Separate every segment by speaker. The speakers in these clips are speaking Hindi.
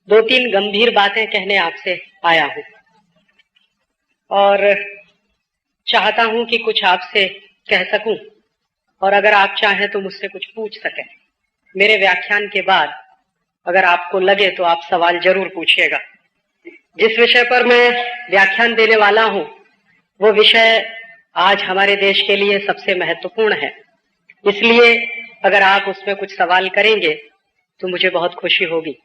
Speaker 1: दो तीन गंभीर बातें कहने आपसे आया हूं और चाहता हूं कि कुछ आपसे कह सकूं और अगर आप चाहें तो मुझसे कुछ पूछ सकें। मेरे व्याख्यान के बाद अगर आपको लगे तो आप सवाल जरूर पूछिएगा। जिस विषय पर मैं व्याख्यान देने वाला हूं वो विषय आज हमारे देश के लिए सबसे महत्वपूर्ण है, इसलिए अगर आप उसमें कुछ सवाल करेंगे तो मुझे बहुत खुशी होगी।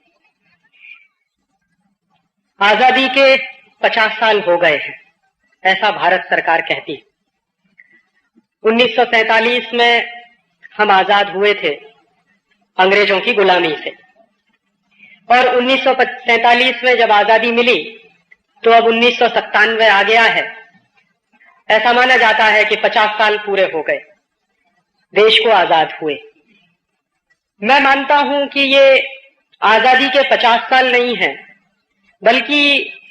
Speaker 1: आजादी के 50 साल हो गए हैं, ऐसा भारत सरकार कहती है। 1947 में हम आजाद हुए थे अंग्रेजों की गुलामी से और 1947 में जब आजादी मिली तो अब 1997 आ गया है। ऐसा माना जाता है कि 50 साल पूरे हो गए देश को आजाद हुए। मैं मानता हूं कि ये आजादी के 50 साल नहीं है बल्कि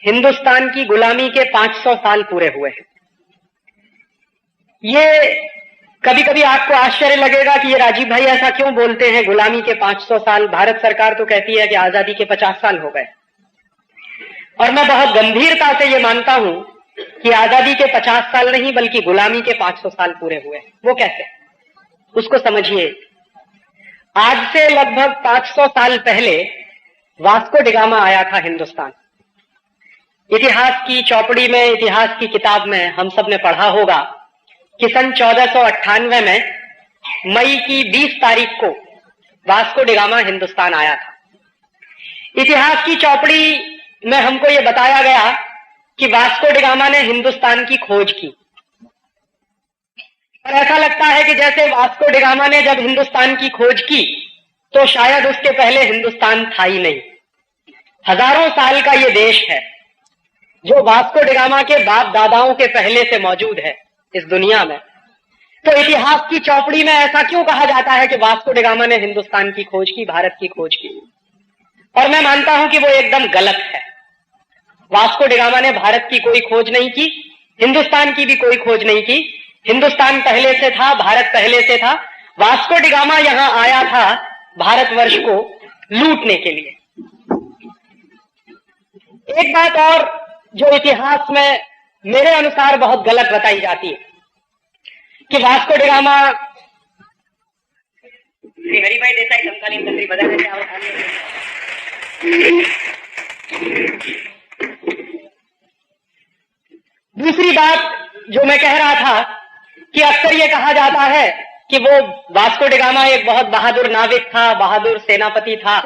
Speaker 1: हिंदुस्तान की गुलामी के 500 साल पूरे हुए हैं। ये कभी कभी आपको आश्चर्य लगेगा कि ये राजीव भाई ऐसा क्यों बोलते हैं, गुलामी के 500 साल। भारत सरकार तो कहती है कि आजादी के 50 साल हो गए और मैं बहुत गंभीरता से ये मानता हूं कि आजादी के 50 साल नहीं बल्कि गुलामी के 500 साल पूरे हुए। वो कैसे, उसको समझिए। आज से लगभग 500 साल पहले वास्को डिगामा आया था हिंदुस्तान। इतिहास की चौपड़ी में, इतिहास की किताब में हम सब ने पढ़ा होगा कि सन 1498 में मई की 20 तारीख को वास्को डिगामा हिंदुस्तान आया था। इतिहास की चौपड़ी में हमको यह बताया गया कि वास्को डिगामा ने हिंदुस्तान की खोज की और ऐसा लगता है कि जैसे वास्को डिगामा ने जब हिंदुस्तान की खोज की तो शायद उसके पहले हिंदुस्तान था ही नहीं। हजारों साल का ये देश है जो वास्को डिगामा के बाप दादाओं के पहले से मौजूद है इस दुनिया में। तो इतिहास की चौपड़ी में ऐसा क्यों कहा जाता है कि वास्को डिगामा ने हिंदुस्तान की खोज की, भारत की खोज की? और मैं मानता हूं कि वो एकदम गलत है। वास्को डिगामा ने भारत की कोई खोज नहीं की, हिंदुस्तान की भी कोई खोज नहीं की। हिंदुस्तान पहले से था, भारत पहले से था। वास्को डिगामा यहां आया था भारतवर्ष को लूटने के लिए। एक बात और जो इतिहास में मेरे अनुसार बहुत गलत बताई जाती है कि वास्को डिगामा श्री हरिभाई देसाई समकालीन तंत्री बदलने से दूसरी बात जो मैं कह रहा था कि अक्सर ये कहा जाता है कि वो वास्को डिगामा एक बहुत बहादुर नाविक था, बहादुर सेनापति था,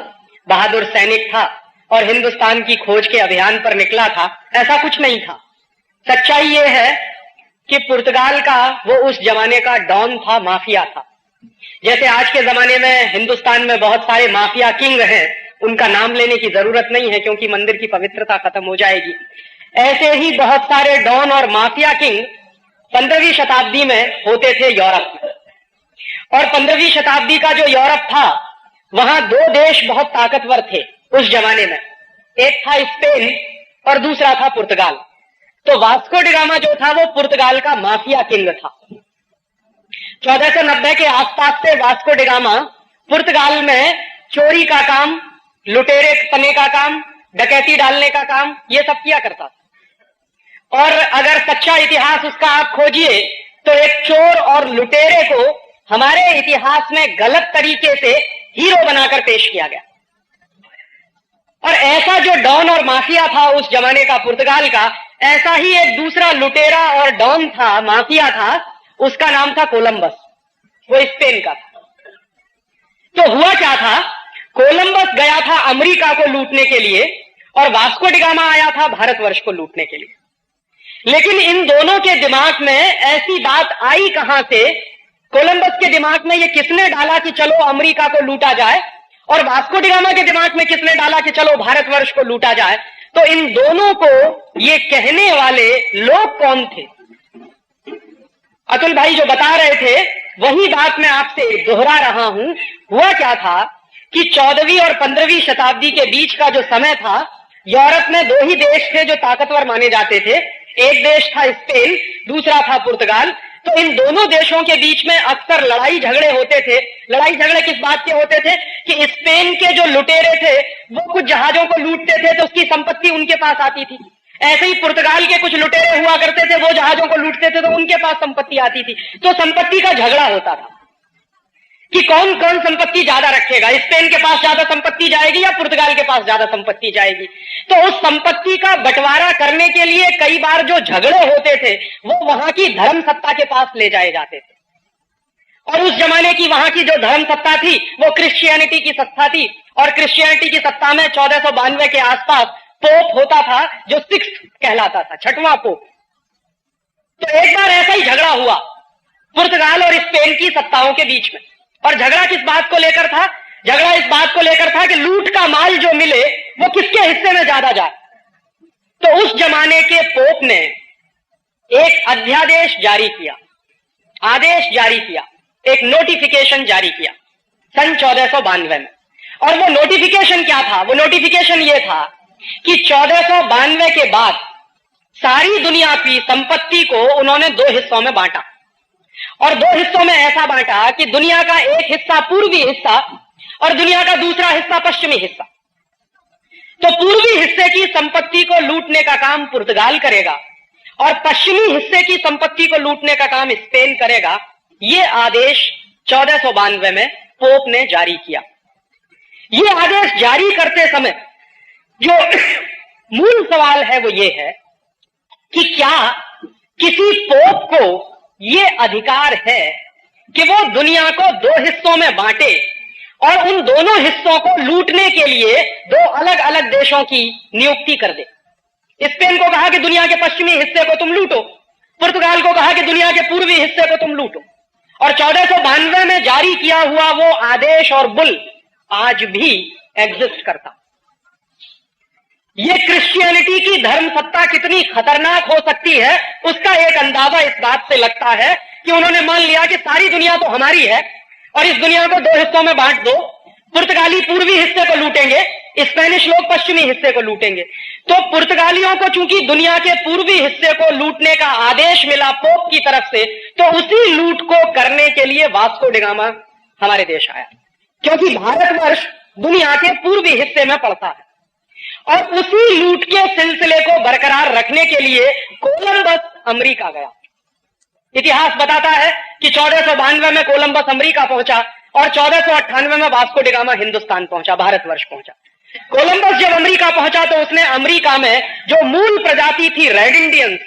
Speaker 1: बहादुर सैनिक था और हिंदुस्तान की खोज के अभियान पर निकला था। ऐसा कुछ नहीं था। सच्चाई ये है कि पुर्तगाल का वो उस जमाने का डॉन था, माफिया था। जैसे आज के जमाने में हिंदुस्तान में बहुत सारे माफिया किंग हैं, उनका नाम लेने की जरूरत नहीं है क्योंकि मंदिर की पवित्रता खत्म हो जाएगी। ऐसे ही बहुत सारे डॉन और माफिया किंग 15वीं शताब्दी में होते थे यूरोप में। और 15वीं शताब्दी का जो यूरोप था वहां दो देश बहुत ताकतवर थे उस जमाने में, एक था स्पेन और दूसरा था पुर्तगाल। तो वास्को डिगामा जो था वो पुर्तगाल का माफिया किंग था। 1490 के आसपास से वास्को डिगामा पुर्तगाल में चोरी का काम, लुटेरे पने का काम, डकैती डालने का काम, ये सब किया करता था। और अगर सच्चा इतिहास उसका आप खोजिए तो एक चोर और लुटेरे को हमारे इतिहास में गलत तरीके से हीरो बनाकर पेश किया गया। और ऐसा जो डॉन और माफिया था उस जमाने का पुर्तगाल का, ऐसा ही एक दूसरा लुटेरा और डॉन था, माफिया था, उसका नाम था कोलंबस। वो स्पेन का था। तो हुआ क्या था, कोलंबस गया था अमेरिका को लूटने के लिए और वास्को डिगामा आया था भारतवर्ष को लूटने के लिए। लेकिन इन दोनों के दिमाग में ऐसी बात आई कहां से, कोलंबस के दिमाग में ये किसने डाला कि चलो अमेरिका को लूटा जाए, और वास्को डिगामा के दिमाग में किसने डाला कि चलो भारतवर्ष को लूटा जाए? तो इन दोनों को ये कहने वाले लोग कौन थे? अतुल भाई जो बता रहे थे वही बात मैं आपसे दोहरा रहा हूं। हुआ क्या था कि 14वीं और 15वीं शताब्दी के बीच का जो समय था, यूरोप में दो ही देश थे जो ताकतवर माने जाते थे। एक देश था स्पेन, दूसरा था पुर्तगाल। तो इन दोनों देशों के बीच में अक्सर लड़ाई झगड़े होते थे। लड़ाई झगड़े किस बात के होते थे कि स्पेन के जो लुटेरे थे वो कुछ जहाजों को लूटते थे तो उसकी संपत्ति उनके पास आती थी। ऐसे ही पुर्तगाल के कुछ लुटेरे हुआ करते थे, वो जहाजों को लूटते थे तो उनके पास संपत्ति आती थी। तो संपत्ति का झगड़ा होता था कि कौन कौन संपत्ति ज्यादा रखेगा, स्पेन के पास ज्यादा संपत्ति जाएगी या पुर्तगाल के पास ज्यादा संपत्ति जाएगी। तो उस संपत्ति का बंटवारा करने के लिए कई बार जो झगड़े होते थे वो वहां की धर्म सत्ता के पास ले जाए जाते थे। और उस जमाने की वहां की जो धर्म सत्ता थी वो क्रिश्चियनिटी की सत्ता थी, और क्रिश्चियनिटी की सत्ता में 1492 के आसपास पोप होता था जो सिक्स्थ कहलाता था, छठवां पोप। तो एक बार ऐसा ही झगड़ा हुआ पुर्तगाल और स्पेन की सत्ताओं के बीच में। और झगड़ा किस बात को लेकर था? झगड़ा इस बात को लेकर था कि लूट का माल जो मिले वो किसके हिस्से में ज्यादा जाए। तो उस जमाने के पोप ने एक अध्यादेश जारी किया, आदेश जारी किया, एक नोटिफिकेशन जारी किया सन 1492 में। और वो नोटिफिकेशन क्या था? वो नोटिफिकेशन ये था कि 1492 के बाद सारी दुनिया की संपत्ति को उन्होंने दो हिस्सों में बांटा। और दो हिस्सों में ऐसा बांटा कि दुनिया का एक हिस्सा पूर्वी हिस्सा और दुनिया का दूसरा हिस्सा पश्चिमी हिस्सा। तो पूर्वी हिस्से की संपत्ति को लूटने का काम पुर्तगाल करेगा और पश्चिमी हिस्से की संपत्ति को लूटने का काम स्पेन करेगा। यह आदेश 1492 में पोप ने जारी किया। यह आदेश जारी करते समय जो मूल सवाल है वो ये है कि क्या किसी पोप को ये अधिकार है कि वो दुनिया को दो हिस्सों में बांटे और उन दोनों हिस्सों को लूटने के लिए दो अलग अलग देशों की नियुक्ति कर दे? स्पेन को कहा कि दुनिया के पश्चिमी हिस्से को तुम लूटो, पुर्तगाल को कहा कि दुनिया के पूर्वी हिस्से को तुम लूटो। और 1492 में जारी किया हुआ वो आदेश और बुल आज भी एग्जिस्ट करता। ये क्रिश्चियनिटी की धर्म सत्ता कितनी खतरनाक हो सकती है उसका एक अंदाजा इस बात से लगता है कि उन्होंने मान लिया कि सारी दुनिया तो हमारी है और इस दुनिया को दो हिस्सों में बांट दो। पुर्तगाली पूर्वी हिस्से को लूटेंगे, स्पेनिश लोग पश्चिमी हिस्से को लूटेंगे। तो पुर्तगालियों को चूंकि दुनिया के पूर्वी हिस्से को लूटने का आदेश मिला पोप की तरफ से, तो उसी लूट को करने के लिए वास्को डी गामा हमारे देश आया, क्योंकि भारतवर्ष दुनिया के पूर्वी हिस्से में पड़ता है। और उसी लूट के सिलसिले को बरकरार रखने के लिए कोलंबस अमेरिका गया। इतिहास बताता है कि 1492 में कोलंबस अमेरिका पहुंचा और 1498 में वास्को डी गामा हिंदुस्तान पहुंचा, भारतवर्ष पहुंचा। कोलंबस जब अमेरिका पहुंचा तो उसने अमेरिका में जो मूल प्रजाति थी रेड इंडियंस,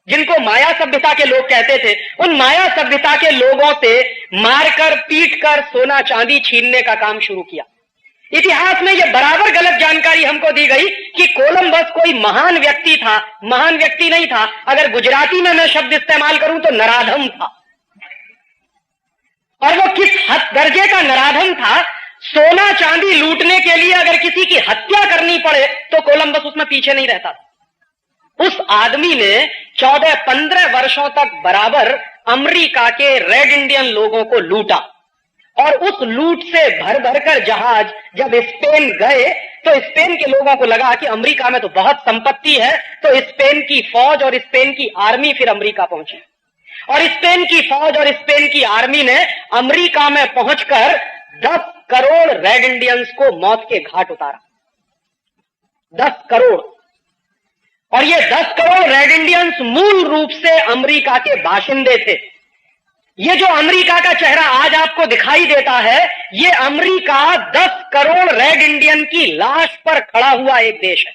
Speaker 1: जिनको माया सभ्यता के लोग कहते थे, उन माया सभ्यता के लोगों से मारकर पीटकर सोना चांदी छीनने का काम शुरू किया। इतिहास में यह बराबर गलत जानकारी हमको दी गई कि कोलंबस कोई महान व्यक्ति था। महान व्यक्ति नहीं था, अगर गुजराती में मैं शब्द इस्तेमाल करूं तो नराधम था। और वो किस हद दर्जे का नराधम था, सोना चांदी लूटने के लिए अगर किसी की हत्या करनी पड़े तो कोलंबस उसमें पीछे नहीं रहता। उस आदमी ने 14-15 वर्षों तक बराबर अमेरिका के रेड इंडियन लोगों को लूटा। और उस लूट से भर भर कर जहाज जब स्पेन गए तो स्पेन के लोगों को लगा कि अमेरिका में तो बहुत संपत्ति है, तो स्पेन की फौज और स्पेन की आर्मी फिर अमेरिका पहुंची। और स्पेन की फौज और स्पेन की आर्मी ने अमेरिका में पहुंचकर 10 करोड़ रेड इंडियंस को मौत के घाट उतारा। 10 करोड़। और ये 10 करोड़ रेड इंडियंस मूल रूप से अमेरिका के बाशिंदे थे। ये जो अमेरिका का चेहरा आज आपको दिखाई देता है, ये अमेरिका 10 करोड़ रेड इंडियन की लाश पर खड़ा हुआ एक देश है।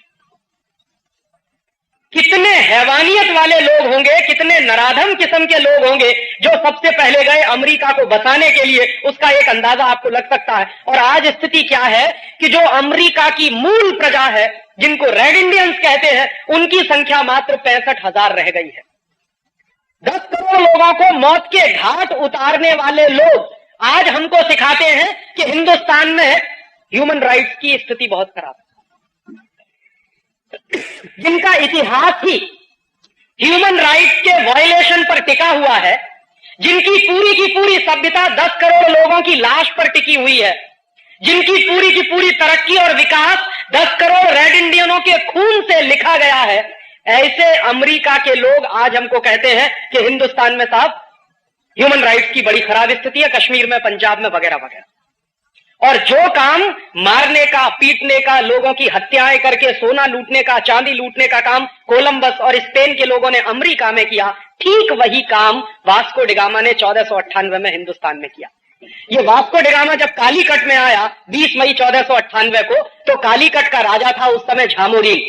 Speaker 1: कितने हैवानियत वाले लोग होंगे, कितने नराधम किस्म के लोग होंगे जो सबसे पहले गए अमेरिका को बसाने के लिए, उसका एक अंदाजा आपको लग सकता है। और आज स्थिति क्या है कि जो अमेरिका की मूल प्रजा है, जिनको रेड इंडियंस कहते हैं, उनकी संख्या मात्र 65,000 रह गई है। 10 करोड़ लोगों को मौत के घाट उतारने वाले लोग आज हमको सिखाते हैं कि हिंदुस्तान में ह्यूमन राइट्स की स्थिति बहुत खराब है। जिनका इतिहास ही ह्यूमन राइट्स के वायलेशन पर टिका हुआ है, जिनकी पूरी की पूरी सभ्यता 10 करोड़ लोगों की लाश पर टिकी हुई है, जिनकी पूरी की पूरी तरक्की और विकास 10 करोड़ रेड इंडियनों के खून से लिखा गया है, ऐसे अमेरिका के लोग आज हमको कहते हैं कि हिंदुस्तान में साहब ह्यूमन राइट्स की बड़ी खराब स्थिति है, कश्मीर में, पंजाब में, वगैरह वगैरह। और जो काम मारने का, पीटने का, लोगों की हत्याएं करके सोना लूटने का, चांदी लूटने का काम कोलंबस और स्पेन के लोगों ने अमेरिका में किया, ठीक वही काम वास्को डिगामा ने 1498 में हिंदुस्तान में किया। ये वास्को डिगामा जब कालीकट में आया 20 मई 1498 को, तो कालीकट का राजा था उस समय झामोरीन।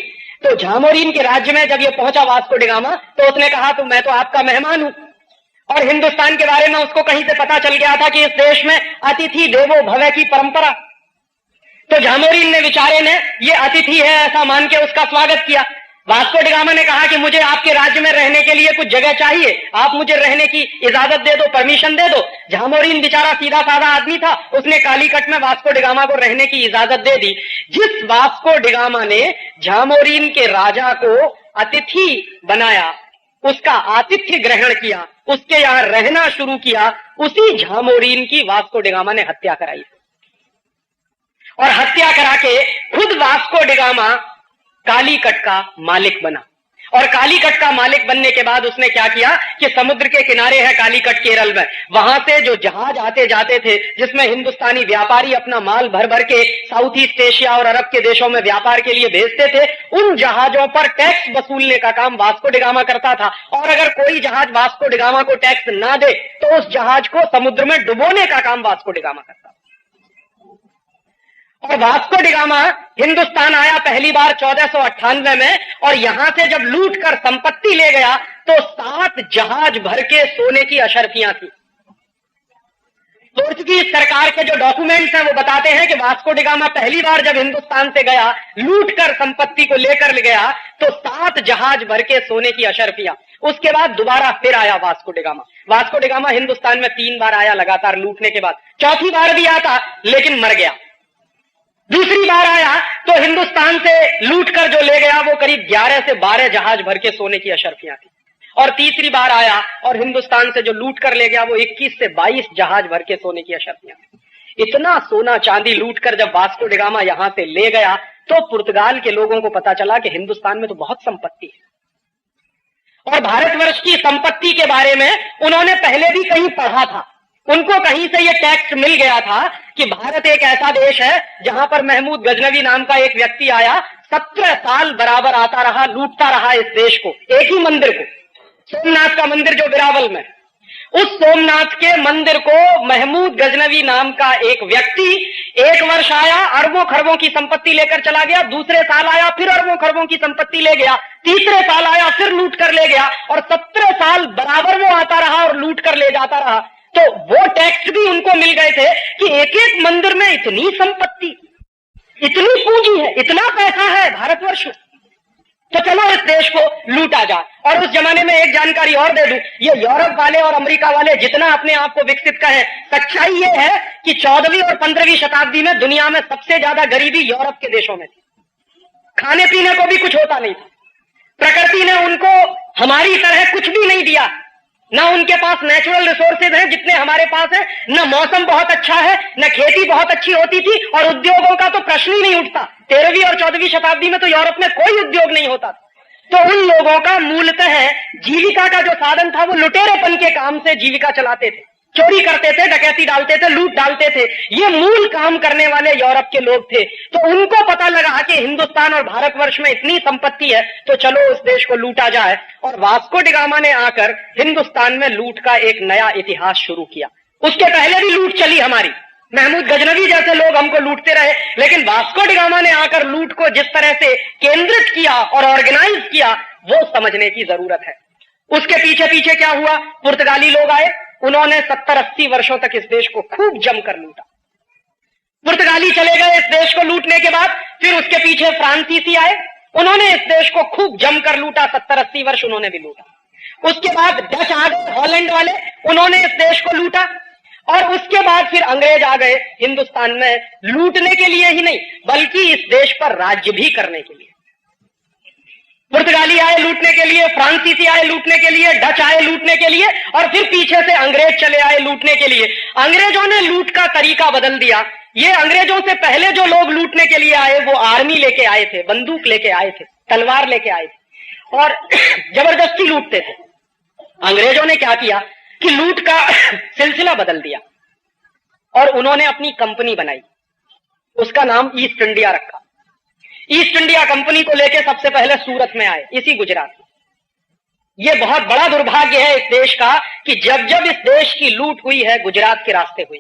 Speaker 1: तो झामोरीन के राज्य में जब ये पहुंचा वास्को डिगामा, तो उसने कहा तो मैं तो आपका मेहमान हूं, और हिंदुस्तान के बारे में उसको कहीं से पता चल गया था कि इस देश में अतिथि देवो भव की परंपरा। तो झामोरीन ने, बेचारे ने, ये अतिथि है ऐसा मान के उसका स्वागत किया। वास्को डिगामा ने कहा कि मुझे आपके राज्य में रहने के लिए कुछ जगह चाहिए, आप मुझे रहने की इजाजत दे दो, परमिशन दे दो। झामोरीन बेचारा सीधा साधा आदमी था, उसने कालीकट में वास्को डिगामा को रहने की इजाजत दे दी। जिस वास्को डिगामा ने झामोरीन के राजा को अतिथि बनाया, उसका आतिथ्य ग्रहण किया, उसके यहां रहना शुरू किया, उसी झामोरीन की वास्को डिगामा ने हत्या कराई। और हत्या करा के खुद वास्को डिगामा कालीकट का मालिक बना। और कालीकट का मालिक बनने के बाद उसने क्या किया कि समुद्र के किनारे है कालीकट केरल में, वहां से जो जहाज आते जाते थे जिसमें हिंदुस्तानी व्यापारी अपना माल भर भर के साउथ ईस्ट एशिया और अरब के देशों में व्यापार के लिए भेजते थे, उन जहाजों पर टैक्स वसूलने का काम वास्को डिगामा करता था। और अगर कोई जहाज वास्को डिगामा को टैक्स ना दे तो उस जहाज को समुद्र में डुबोने का काम वास्को डिगामा करता। और वास्को डिगामा हिंदुस्तान आया पहली बार 1498 में, और यहां से जब लूट कर संपत्ति ले गया तो 7 जहाज भर के सोने की अशर्फियां थी। पोर्चुगीज सरकार के जो डॉक्यूमेंट्स हैं वो बताते हैं कि वास्को डिगामा पहली बार जब हिंदुस्तान से गया, लूट कर संपत्ति को लेकर गया, तो 7 जहाज भर के सोने की अशर्फियां। उसके बाद दोबारा फिर आया Vasco da Gama. Vasco da Gama Hindustan में 3 बार आया लगातार लूटने के बाद, चौथी बार भी आता लेकिन मर गया। दूसरी बार आया तो हिंदुस्तान से लूट कर जो ले गया वो करीब 11 से 12 जहाज भर के सोने की अशर्फियां थी। और तीसरी बार आया और हिंदुस्तान से जो लूट कर ले गया वो 21 से 22 जहाज भर के सोने की अशर्फियां थी। इतना सोना चांदी लूट कर जब वास्को डिगामा यहां से ले गया तो पुर्तगाल के लोगों को पता चला कि हिंदुस्तान में तो बहुत संपत्ति है। और भारतवर्ष की संपत्ति के बारे में उन्होंने पहले भी कहीं पढ़ा था, उनको कहीं से यह टेक्स्ट मिल गया था कि भारत एक ऐसा देश है जहां पर महमूद गजनवी नाम का एक व्यक्ति आया, 17 साल बराबर आता रहा, लूटता रहा इस देश को, एक ही मंदिर को, सोमनाथ का मंदिर जो बिरावल में, उस सोमनाथ के मंदिर को महमूद गजनवी नाम का एक व्यक्ति एक वर्ष आया, अरबों खरबों की संपत्ति लेकर चला गया, दूसरे साल आया फिर अरबों खरबों की संपत्ति ले गया, तीसरे साल आया फिर लूट कर ले गया, और 17 साल बराबर वो आता रहा और लूट कर ले जाता रहा। तो वो टैक्स भी उनको मिल गए थे कि एक एक मंदिर में इतनी संपत्ति, इतनी पूंजी है, इतना पैसा है भारतवर्ष में, तो चलो इस देश को लूटा जाए। और उस जमाने में एक जानकारी और दे दूं, ये यूरोप वाले और अमेरिका वाले जितना अपने आप को विकसित कहें, सच्चाई ये है कि 14वीं और 15वीं शताब्दी में दुनिया में सबसे ज्यादा गरीबी यूरोप के देशों में थी। खाने पीने को भी कुछ होता नहीं था, प्रकृति ने उनको हमारी तरह कुछ भी नहीं दिया, ना उनके पास नेचुरल रिसोर्सेज हैं जितने हमारे पास है, न मौसम बहुत अच्छा है, न खेती बहुत अच्छी होती थी, और उद्योगों का तो प्रश्न ही नहीं उठता। 13वीं और 14वीं शताब्दी में तो यूरोप में कोई उद्योग नहीं होता। तो उन लोगों का मूलतः जीविका का जो साधन था वो लुटेरेपन के काम से जीविका चलाते थे, चोरी करते थे, डकैती डालते थे, लूट डालते थे। ये मूल काम करने वाले यूरोप के लोग थे। तो उनको पता लगा कि हिंदुस्तान और भारतवर्ष में इतनी संपत्ति है तो चलो उस देश को लूटा जाए। और वास्को डिगामा ने आकर हिंदुस्तान में लूट का एक नया इतिहास शुरू किया। उसके पहले भी लूट चली हमारी, महमूद गजनवी जैसे लोग हमको लूटते रहे, लेकिन वास्को डिगामा ने आकर लूट को जिस तरह से केंद्रित किया और ऑर्गेनाइज किया वो समझने की जरूरत है। उसके पीछे पीछे क्या हुआ, पुर्तगाली लोग आए, उन्होंने 70-80 वर्षों तक इस देश को खूब जमकर लूटा। पुर्तगाली चले गए इस देश को लूटने के बाद, फिर उसके पीछे फ्रांसीसी आए, उन्होंने इस देश को खूब जमकर लूटा, 70-80 वर्ष उन्होंने भी लूटा। उसके बाद डच आ गए, हॉलैंड वाले, उन्होंने इस देश को लूटा। और उसके बाद फिर अंग्रेज आ गए हिंदुस्तान में, लूटने के लिए ही नहीं बल्कि इस देश पर राज्य भी करने के लिए। पुर्तगाली आए लूटने के लिए, फ्रांसीसी आए लूटने के लिए, डच आए लूटने के लिए, और फिर पीछे से अंग्रेज चले आए लूटने के लिए। अंग्रेजों ने लूट का तरीका बदल दिया। ये अंग्रेजों से पहले जो लोग लूटने के लिए आए वो आर्मी लेके आए थे, बंदूक लेके आए थे, तलवार लेके आए थे और जबरदस्ती लूटते थे। अंग्रेजों ने क्या किया कि लूट का सिलसिला बदल दिया और उन्होंने अपनी कंपनी बनाई। उसका नाम ईस्ट इंडिया रखा। ईस्ट इंडिया कंपनी को लेकर सबसे पहले सूरत में आए, इसी गुजरात में। यह बहुत बड़ा दुर्भाग्य है इस देश का कि जब जब इस देश की लूट हुई है, गुजरात के रास्ते हुई।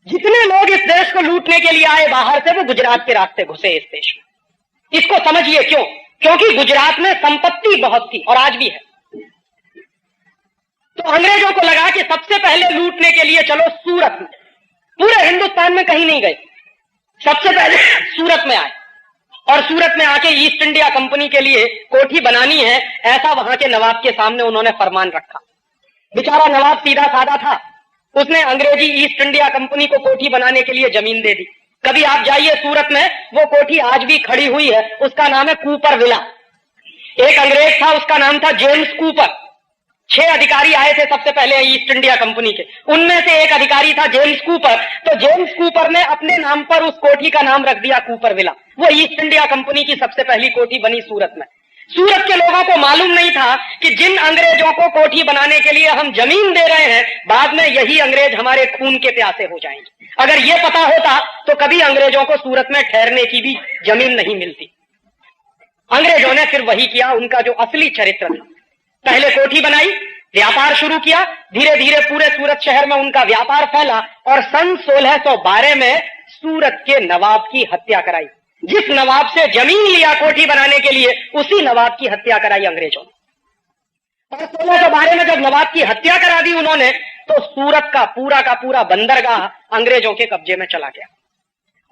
Speaker 1: जितने लोग इस देश को लूटने के लिए आए बाहर से, वो गुजरात के रास्ते घुसे इस देश में। इसको समझिए क्यों? क्योंकि गुजरात में संपत्ति बहुत थी और आज भी है। तो अंग्रेजों को लगा कि सबसे पहले लूटने के लिए चलो सूरत में। पूरे हिंदुस्तान में कहीं नहीं गए, सबसे पहले सूरत में आए और सूरत में आके ईस्ट इंडिया कंपनी के लिए कोठी बनानी है, ऐसा वहां के नवाब के सामने उन्होंने फरमान रखा। बेचारा नवाब सीधा साधा था, उसने अंग्रेजी ईस्ट इंडिया कंपनी को कोठी बनाने के लिए जमीन दे दी। कभी आप जाइए सूरत में, वो कोठी आज भी खड़ी हुई है, उसका नाम है कूपर विला। एक अंग्रेज था, उसका नाम था जेम्स कूपर। 6 अधिकारी आए थे सबसे पहले ईस्ट इंडिया कंपनी के, उनमें से एक अधिकारी था जेम्स कूपर। तो जेम्स कूपर ने अपने नाम पर उस कोठी का नाम रख दिया कूपर विला। वो ईस्ट इंडिया कंपनी की सबसे पहली कोठी बनी सूरत में। सूरत के लोगों को मालूम नहीं था कि जिन अंग्रेजों को कोठी बनाने के लिए हम जमीन दे रहे हैं, बाद में यही अंग्रेज हमारे खून के प्यासे हो जाएंगे। अगर यह पता होता तो कभी अंग्रेजों को सूरत में ठहरने की भी जमीन नहीं मिलती। अंग्रेजों ने फिर वही किया, उनका जो असली चरित्र था। पहले कोठी बनाई, व्यापार शुरू किया, धीरे धीरे पूरे सूरत शहर में उनका व्यापार फैला और सन 1612 में सूरत के नवाब की हत्या कराई। जिस नवाब से जमीन लिया कोठी बनाने के लिए, उसी नवाब की हत्या कराई अंग्रेजों ने। और 1612 में जब नवाब की हत्या करा दी उन्होंने, तो सूरत का पूरा बंदरगाह अंग्रेजों के कब्जे में चला गया।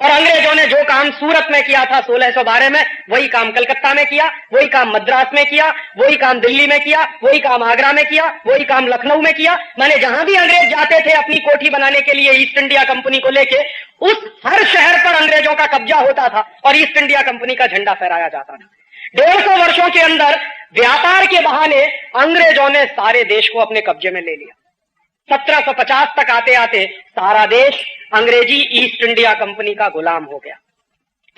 Speaker 1: और अंग्रेजों ने जो काम सूरत में किया था 1612 में, वही काम कलकत्ता में किया, वही काम मद्रास में किया, वही काम दिल्ली में किया, वही काम आगरा में किया, वही काम लखनऊ में किया। माने जहां भी अंग्रेज जाते थे अपनी कोठी बनाने के लिए ईस्ट इंडिया कंपनी को लेके, उस हर शहर पर अंग्रेजों का कब्जा होता था और ईस्ट इंडिया कंपनी का झंडा फहराया जाता था। 150 वर्षों के अंदर व्यापार के बहाने अंग्रेजों ने सारे देश को अपने कब्जे में ले लिया। 1750 तक आते आते सारा देश अंग्रेजी ईस्ट इंडिया कंपनी का गुलाम हो गया।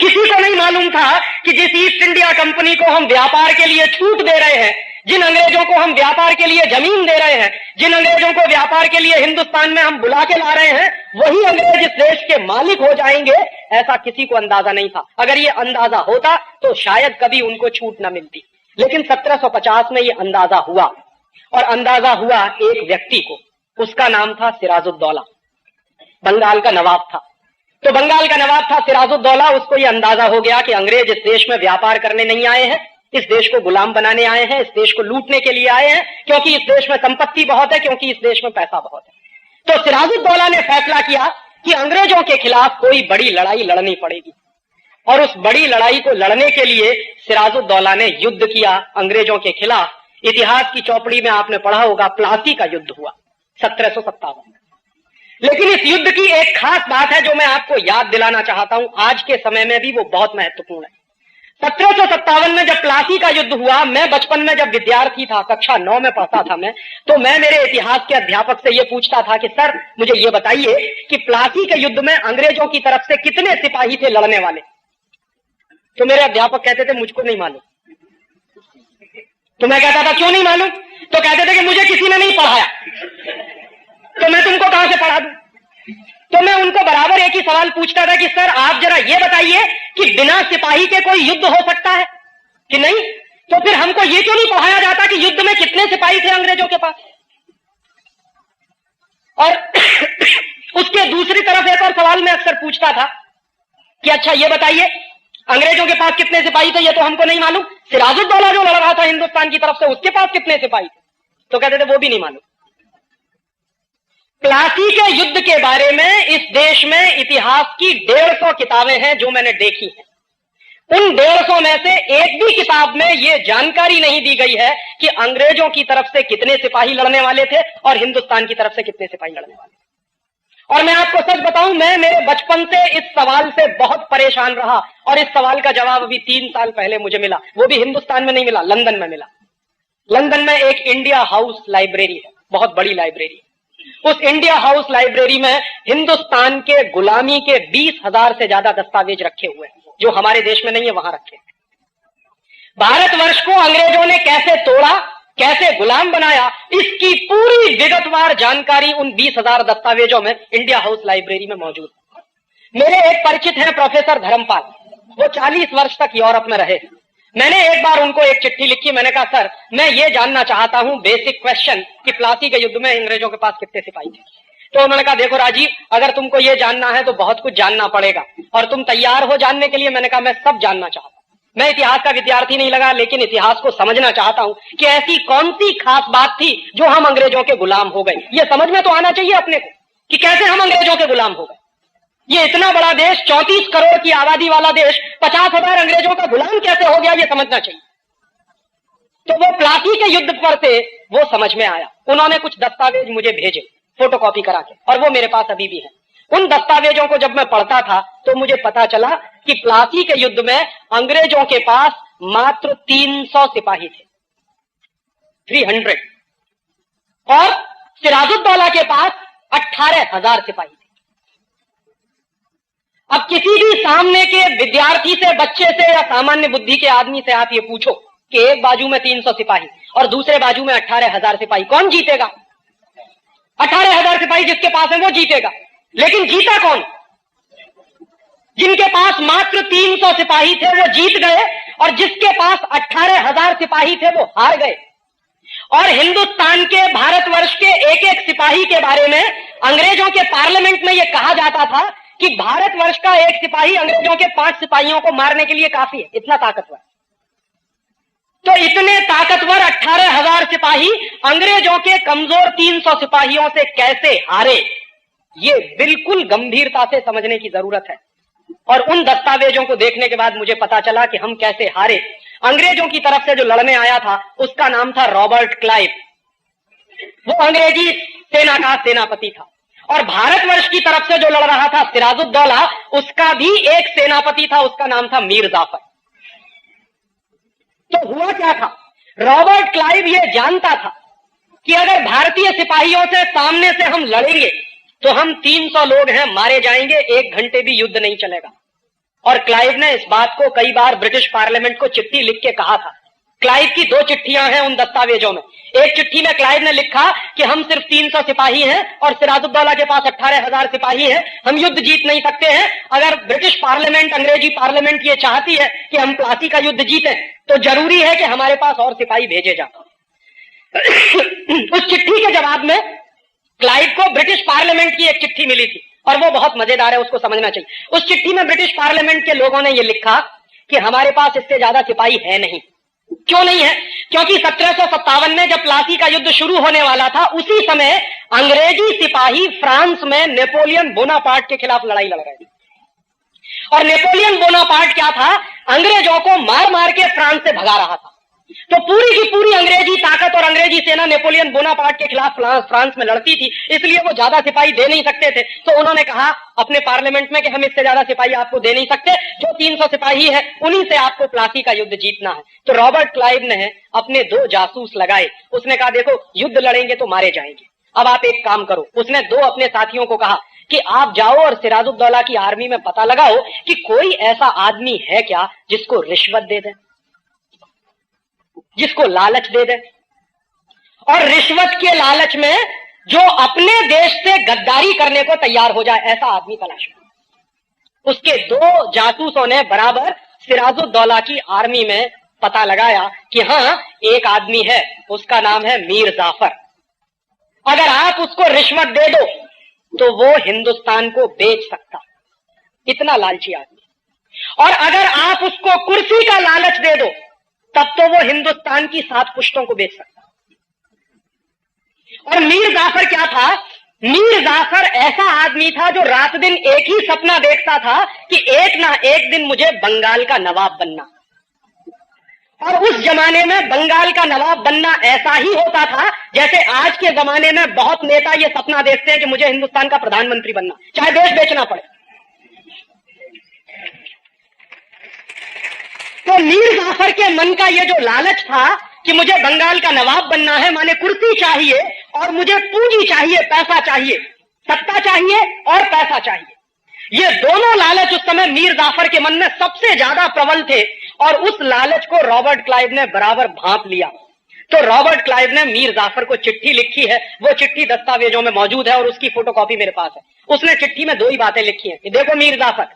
Speaker 1: किसी को नहीं मालूम था कि जिस ईस्ट इंडिया कंपनी को हम व्यापार के लिए छूट दे रहे हैं, जिन अंग्रेजों को हम व्यापार के लिए जमीन दे रहे हैं, जिन अंग्रेजों को व्यापार के लिए हिंदुस्तान में हम बुला के ला रहे हैं, वही अंग्रेज इस देश के मालिक हो जाएंगे, ऐसा किसी को अंदाजा नहीं था। अगर ये अंदाजा होता तो शायद कभी उनको छूट न मिलती। लेकिन 1750 में ये अंदाजा हुआ, और अंदाजा हुआ एक व्यक्ति को, उसका नाम था सिराजुद्दौला। बंगाल का नवाब था। तो बंगाल का नवाब था सिराजुद्दौला, उसको यह अंदाजा हो गया कि अंग्रेज इस देश में व्यापार करने नहीं आए हैं, इस देश को गुलाम बनाने आए हैं, इस देश को लूटने के लिए आए हैं, क्योंकि इस देश में संपत्ति बहुत है, क्योंकि इस देश में पैसा बहुत है। तो सिराजुद्दौला ने फैसला किया कि अंग्रेजों के खिलाफ कोई बड़ी लड़ाई लड़नी पड़ेगी, और उस बड़ी लड़ाई को लड़ने के लिए सिराजुद्दौला ने युद्ध किया अंग्रेजों के खिलाफ। इतिहास की चौपड़ी में आपने पढ़ा होगा, प्लासी का युद्ध हुआ 1757 में। लेकिन इस युद्ध की एक खास बात है जो मैं आपको याद दिलाना चाहता हूं, आज के समय में भी वो बहुत महत्वपूर्ण है। 1757 में जब प्लासी का युद्ध हुआ, मैं बचपन में जब विद्यार्थी था, कक्षा 9 में पढ़ता था मैं, तो मैं मेरे इतिहास के अध्यापक से यह पूछता था कि सर मुझे यह बताइए कि प्लासी के युद्ध में अंग्रेजों की तरफ से कितने सिपाही थे लड़ने वाले। तो मेरे अध्यापक कहते थे मुझको नहीं मालूम। तो मैं कहता था क्यों नहीं मालूम? तो कहते थे कि मुझे किसी ने नहीं पढ़ाया, तो मैं तुमको कहां से पढ़ा दूं? तो मैं उनको बराबर एक ही सवाल पूछता था कि सर आप जरा ये बताइए कि बिना सिपाही के कोई युद्ध हो सकता है कि नहीं? तो फिर हमको ये क्यों नहीं पढ़ाया जाता कि युद्ध में कितने सिपाही थे अंग्रेजों के पास? और उसके दूसरी तरफ एक और सवाल मैं अक्सर पूछता था कि अच्छा ये बताइए अंग्रेजों के पास कितने सिपाही थे, ये तो हमको नहीं मालूम। सिराजुद्दौला जो लड़ रहा था हिंदुस्तान की तरफ से, उसके पास कितने सिपाही थे? तो कहते थे वो भी नहीं मालूम। प्लासी के युद्ध के बारे में इस देश में इतिहास की 150 किताबें हैं जो मैंने देखी हैं। उन 150 में से एक भी किताब में यह जानकारी नहीं दी गई है कि अंग्रेजों की तरफ से कितने सिपाही लड़ने वाले थे और हिंदुस्तान की तरफ से कितने सिपाही लड़ने वाले थे। और मैं आपको सच बताऊं, मैं मेरे बचपन से इस सवाल से बहुत परेशान रहा, और इस सवाल का जवाब अभी 3 साल पहले मुझे मिला। वो भी हिंदुस्तान में नहीं मिला, लंदन में मिला। लंदन में एक इंडिया हाउस लाइब्रेरी है, बहुत बड़ी लाइब्रेरी। उस इंडिया हाउस लाइब्रेरी में हिंदुस्तान के गुलामी के 20,000 से ज्यादा दस्तावेज रखे हुए हैं, जो हमारे देश में नहीं है, वहां रखे। भारतवर्ष को अंग्रेजों ने कैसे तोड़ा, कैसे गुलाम बनाया, इसकी पूरी विगतवार जानकारी उन 20,000 दस्तावेजों में इंडिया हाउस लाइब्रेरी में मौजूद है। मेरे एक परिचित हैं प्रोफेसर धर्मपाल, वो 40 वर्ष तक यूरोप में रहे। मैंने एक बार उनको एक चिट्ठी लिखी, मैंने कहा सर मैं ये जानना चाहता हूं बेसिक क्वेश्चन कि प्लासी के युद्ध में अंग्रेजों के पास कितने सिपाही थे। तो उन्होंने कहा देखो राजीव, अगर तुमको ये जानना है तो बहुत कुछ जानना पड़ेगा और तुम तैयार हो जानने के लिए। मैंने कहा मैं सब जानना चाहता हूं, मैं इतिहास का विद्यार्थी नहीं लगा, लेकिन इतिहास को समझना चाहता हूं कि ऐसी कौन सी खास बात थी जो हम अंग्रेजों के गुलाम हो गए। ये समझ में तो आना चाहिए अपने को कि कैसे हम अंग्रेजों के गुलाम हो गए। ये इतना बड़ा देश, 34 करोड़ की आबादी वाला देश, 50,000 अंग्रेजों का गुलाम कैसे हो गया, ये समझना चाहिए। तो वो प्लासी के युद्ध पर थे, वो समझ में आया। उन्होंने कुछ दस्तावेज मुझे भेजे फोटोकॉपी करा के, और वो मेरे पास अभी भी है। उन दस्तावेजों को जब मैं पढ़ता था तो मुझे पता चला कि प्लासी के युद्ध में अंग्रेजों के पास मात्र 300 सिपाही थे, 300, और सिराजुद्दौला के पास 18,000 सिपाही थे। अब किसी भी सामने के विद्यार्थी से, बच्चे से या सामान्य बुद्धि के आदमी से आप ये पूछो कि एक बाजू में 300 सिपाही और दूसरे बाजू में 18,000 सिपाही, कौन जीतेगा? 18,000 सिपाही जिसके पास है वो जीतेगा। लेकिन जीता कौन? जिनके पास मात्र 300 सिपाही थे वो जीत गए, और जिसके पास 18,000 सिपाही थे वो हार गए। और हिंदुस्तान के, भारतवर्ष के एक एक सिपाही के बारे में अंग्रेजों के पार्लियामेंट में यह कहा जाता था कि भारतवर्ष का एक सिपाही अंग्रेजों के 5 सिपाहियों को मारने के लिए काफी है, इतना ताकतवर। तो इतने ताकतवर 18,000 सिपाही अंग्रेजों के कमजोर 300 सिपाहियों से कैसे हारे, ये बिल्कुल गंभीरता से समझने की जरूरत है। और उन दस्तावेजों को देखने के बाद मुझे पता चला कि हम कैसे हारे। अंग्रेजों की तरफ से जो लड़ने आया था उसका नाम था रॉबर्ट क्लाइव, वो अंग्रेजी सेना का सेनापति था। और भारतवर्ष की तरफ से जो लड़ रहा था सिराजुद्दौला, उसका भी एक सेनापति था, उसका नाम था मीर जाफर। तो हुआ क्या था, रॉबर्ट क्लाइव ये जानता था कि अगर भारतीय सिपाहियों से सामने से हम लड़ेंगे तो हम 300 लोग हैं, मारे जाएंगे, 1 घंटे भी युद्ध नहीं चलेगा। और क्लाइव ने इस बात को कई बार ब्रिटिश पार्लियामेंट को चिट्ठी लिख के कहा था। क्लाइव की 2 चिट्ठियां हैं उन दस्तावेजों में। एक चिट्ठी में क्लाइव ने लिखा कि हम सिर्फ 300 सिपाही हैं और सिराजुद्दौला के पास 18,000 सिपाही हैं, हम युद्ध जीत नहीं सकते हैं। अगर ब्रिटिश पार्लियामेंट, अंग्रेजी पार्लियामेंट ये चाहती है कि हम प्लासी का युद्ध जीतें तो जरूरी है कि हमारे पास और सिपाही भेजे जाए। उस चिट्ठी के जवाब में क्लाइव को ब्रिटिश पार्लियामेंट की एक चिट्ठी मिली थी, और वो बहुत मजेदार है, उसको समझना चाहिए। उस चिट्ठी में ब्रिटिश पार्लियामेंट के लोगों ने यह लिखा कि हमारे पास इससे ज्यादा सिपाही है नहीं। क्यों नहीं है? क्योंकि 1757 में जब प्लासी का युद्ध शुरू होने वाला था, उसी समय अंग्रेजी सिपाही फ्रांस में नेपोलियन बोनापार्ट के खिलाफ लड़ाई लड़ रहे थे। और नेपोलियन बोनापार्ट क्या था, अंग्रेजों को मार मार के फ्रांस से भगा रहा था। तो पूरी की पूरी अंग्रेजी ताकत और अंग्रेजी सेना नेपोलियन बोनापार्ट के खिलाफ फ्रांस में लड़ती थी, इसलिए वो ज्यादा सिपाही दे नहीं सकते थे। तो उन्होंने कहा अपने पार्लियामेंट में कि हम इससे ज्यादा सिपाही आपको दे नहीं सकते, जो 300 सिपाही है उन्हीं से आपको प्लासी का युद्ध जीतना है। तो रॉबर्ट क्लाइव ने अपने 2 जासूस लगाए, उसने कहा देखो युद्ध लड़ेंगे तो मारे जाएंगे, अब आप एक काम करो। उसने 2 अपने साथियों को कहा कि आप जाओ और सिराजुद्दौला की आर्मी में पता लगाओ कि कोई ऐसा आदमी है क्या जिसको रिश्वत दे दे, जिसको लालच दे दे, और रिश्वत के लालच में जो अपने देश से गद्दारी करने को तैयार हो जाए, ऐसा आदमी तलाश करो। उसके 2 जासूसों ने बराबर सिराजुद्दौला की आर्मी में पता लगाया कि हां एक आदमी है, उसका नाम है मीर जाफर। अगर आप उसको रिश्वत दे दो तो वो हिंदुस्तान को बेच सकता, इतना लालची आदमी। और अगर आप उसको कुर्सी का लालच दे दो तब तो वो हिंदुस्तान की 7 पुश्तों को बेच सकता। और मीर जाफर क्या था? मीर जाफर ऐसा आदमी था जो रात दिन एक ही सपना देखता था कि एक ना एक दिन मुझे बंगाल का नवाब बनना। और उस जमाने में बंगाल का नवाब बनना ऐसा ही होता था जैसे आज के जमाने में बहुत नेता ये सपना देखते हैं कि मुझे हिंदुस्तान का प्रधानमंत्री बनना, चाहे देश बेचना पड़े। तो मीर जाफर के मन का ये जो लालच था कि मुझे बंगाल का नवाब बनना है, माने कुर्सी चाहिए और मुझे पूंजी चाहिए, पैसा चाहिए, सत्ता चाहिए और पैसा चाहिए, ये दोनों लालच उस समय मीर जाफर के मन में सबसे ज्यादा प्रबल थे। और उस लालच को रॉबर्ट क्लाइव ने बराबर भांप लिया। तो रॉबर्ट क्लाइव ने मीर जाफर को चिट्ठी लिखी है, वो चिट्ठी दस्तावेजों में मौजूद है और उसकी फोटोकॉपी मेरे पास है। उसने चिट्ठी में 2 ही बातें लिखी हैं कि देखो मीर जाफर,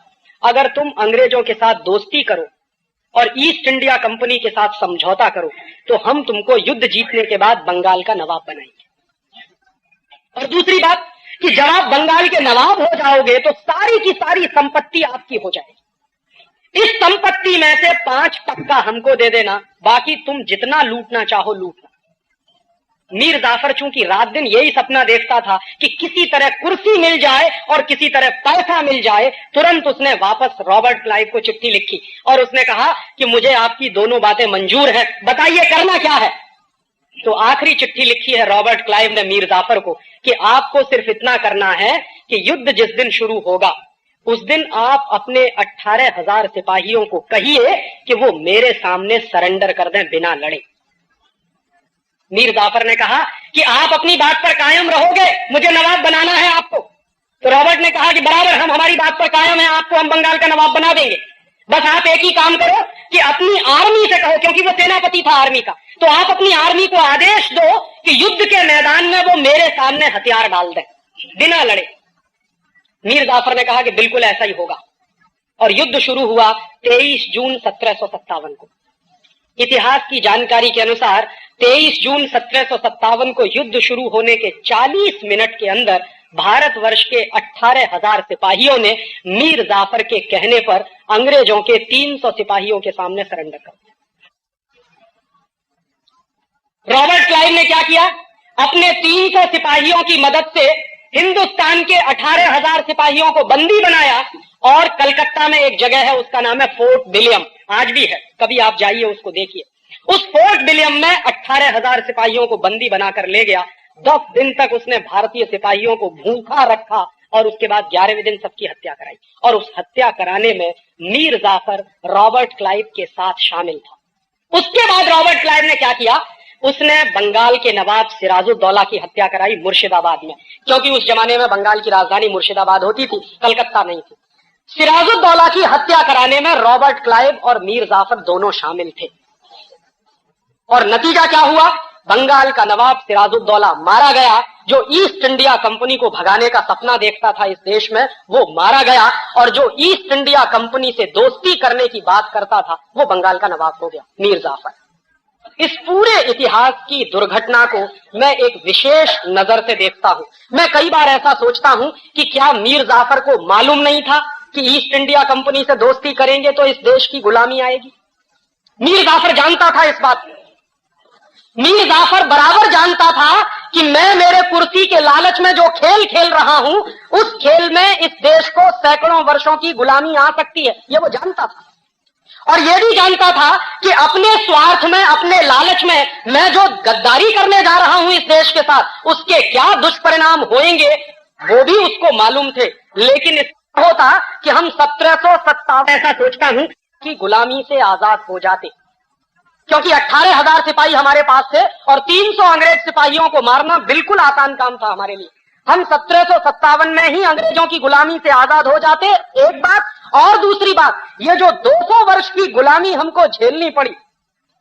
Speaker 1: अगर तुम अंग्रेजों के साथ दोस्ती करो और ईस्ट इंडिया कंपनी के साथ समझौता करो तो हम तुमको युद्ध जीतने के बाद बंगाल का नवाब बनाएंगे। और दूसरी बात कि जब आप बंगाल के नवाब हो जाओगे तो सारी की सारी संपत्ति आपकी हो जाएगी। इस संपत्ति में से 5% हमको दे देना, बाकी तुम जितना लूटना चाहो लूटना। मीर जाफर चूंकि रात दिन यही सपना देखता था कि किसी तरह कुर्सी मिल जाए और किसी तरह पैसा मिल जाए, तुरंत उसने वापस रॉबर्ट क्लाइव को चिट्ठी लिखी और उसने कहा कि मुझे आपकी दोनों बातें मंजूर हैं, बताइए करना क्या है। तो आखिरी चिट्ठी लिखी है रॉबर्ट क्लाइव ने मीर जाफर को कि आपको सिर्फ इतना करना है कि युद्ध जिस दिन शुरू होगा उस दिन आप अपने 18,000 सिपाहियों को कहिए कि वो मेरे सामने सरेंडर कर दें बिना लड़े। मीर जाफर ने कहा कि आप अपनी बात पर कायम रहोगे, मुझे नवाब बनाना है आपको। तो रॉबर्ट ने कहा कि बराबर, हम हमारी बात पर कायम है, आपको हम बंगाल का नवाब बना देंगे। बस आप एक ही काम करो कि अपनी आर्मी से कहो, क्योंकि वो सेनापति था आर्मी का, तो आप अपनी आर्मी को आदेश दो कि युद्ध के मैदान में वो मेरे सामने हथियार डाल दें बिना लड़े। मीर जाफर ने कहा कि बिल्कुल ऐसा ही होगा और युद्ध शुरू हुआ 23 जून 1757 को। इतिहास की जानकारी के अनुसार 23 जून 1757 को युद्ध शुरू होने के 40 मिनट के अंदर भारतवर्ष के 18,000 सिपाहियों ने मीर जाफर के कहने पर अंग्रेजों के 300 सिपाहियों के सामने सरेंडर कर दिया। रॉबर्ट क्लाइव ने क्या किया, अपने 300 सिपाहियों की मदद से हिंदुस्तान के 18,000 सिपाहियों को बंदी बनाया और कलकत्ता में एक जगह है, उसका नाम है फोर्ट विलियम, आज भी है, कभी आप जाइए उसको देखिए। उस फोर्ट विलियम में 18,000 सिपाहियों को बंदी बनाकर ले गया। 10 दिन तक उसने भारतीय सिपाहियों को भूखा रखा और उसके बाद 11वें दिन सबकी हत्या कराई। और उस हत्या कराने में मीर जाफर रॉबर्ट क्लाइव के साथ शामिल था। उसके बाद रॉबर्ट क्लाइव ने क्या किया, उसने बंगाल के नवाब सिराजुद्दौला की हत्या कराई मुर्शिदाबाद में, क्योंकि उस जमाने में बंगाल की राजधानी मुर्शिदाबाद होती थी, कलकत्ता नहीं थी। सिराजुद्दौला की हत्या कराने में रॉबर्ट क्लाइव और मीर जाफर दोनों शामिल थे और नतीजा क्या हुआ, बंगाल का नवाब सिराजुद्दौला मारा गया। जो ईस्ट इंडिया कंपनी को भगाने का सपना देखता था इस देश में, वो मारा गया और जो ईस्ट इंडिया कंपनी से दोस्ती करने की बात करता था वो बंगाल का नवाब हो गया, मीर जाफर। इस पूरे इतिहास की दुर्घटना को मैं एक विशेष नजर से देखता हूं। मैं कई बार ऐसा सोचता हूं कि क्या मीर जाफर को मालूम नहीं था कि ईस्ट इंडिया कंपनी से दोस्ती करेंगे तो इस देश की गुलामी आएगी। मीर जाफर जानता था इस बात को। मीर जाफर बराबर जानता था कि मैं मेरे कुर्सी के लालच में जो खेल खेल रहा हूं, उस खेल में इस देश को सैकड़ों वर्षों की गुलामी आ सकती है, ये वो जानता था। और यह भी जानता था कि अपने स्वार्थ में, अपने लालच में मैं जो गद्दारी करने जा रहा हूं इस देश के साथ, उसके क्या दुष्परिणाम होंगे वो भी उसको मालूम थे। लेकिन इसका होता कि हम 1757 ऐसा सोचता हूं कि गुलामी से आजाद हो जाते, क्योंकि 18,000 सिपाही हमारे पास थे और 300 अंग्रेज सिपाहियों को मारना बिल्कुल आसान काम था हमारे लिए। हम 1757 में ही अंग्रेजों की गुलामी से आजाद हो जाते, एक बात। और दूसरी बात, ये जो 200 वर्ष की गुलामी हमको झेलनी पड़ी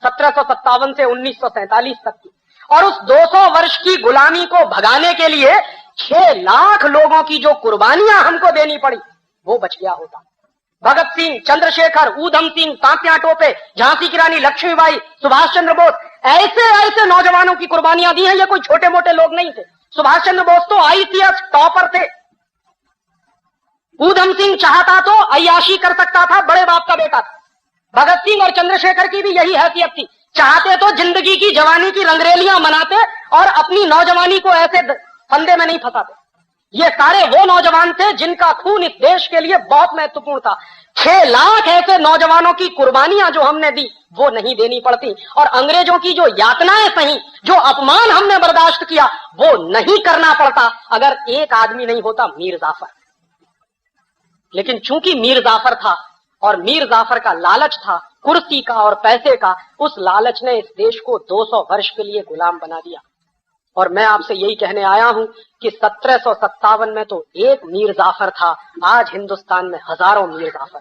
Speaker 1: 1757 से 1947 तक की, और उस 200 वर्ष की गुलामी को भगाने के लिए 6 लाख लोगों की जो कुर्बानियां हमको देनी पड़ी, वो बच गया होता। भगत सिंह, चंद्रशेखर, ऊधम सिंह, तात्या टोपे, झांसी की रानी लक्ष्मीबाई, सुभाष चंद्र बोस, ऐसे ऐसे नौजवानों की कुर्बानियां दी हैं। ये कोई छोटे मोटे लोग नहीं थे। सुभाष चंद्र बोस तो आईसीएस टॉपर थे। ऊधम सिंह चाहता तो अय्याशी कर सकता था, बड़े बाप का बेटा था। भगत सिंह और चंद्रशेखर की भी यही हैसियत थी, चाहते तो जिंदगी की जवानी की रंगरेलियां मनाते और अपनी नौजवानी को ऐसे फंदे में नहीं फंसाते। ये सारे वो नौजवान थे जिनका खून इस देश के लिए बहुत महत्वपूर्ण था। 6 लाख ऐसे नौजवानों की कुर्बानियां जो हमने दी वो नहीं देनी पड़ती, और अंग्रेजों की जो यातनाएं सही, जो अपमान हमने बर्दाश्त किया, वो नहीं करना पड़ता अगर एक आदमी नहीं होता, मीर जाफर। लेकिन चूंकि मीर जाफर था और मीर जाफर का लालच था कुर्सी का और पैसे का, उस लालच ने इस देश को 200 वर्ष के लिए गुलाम बना दिया। और मैं आपसे यही कहने आया हूं कि 1757 में तो एक मीर जाफर था, आज हिंदुस्तान में हजारों मीर जाफर।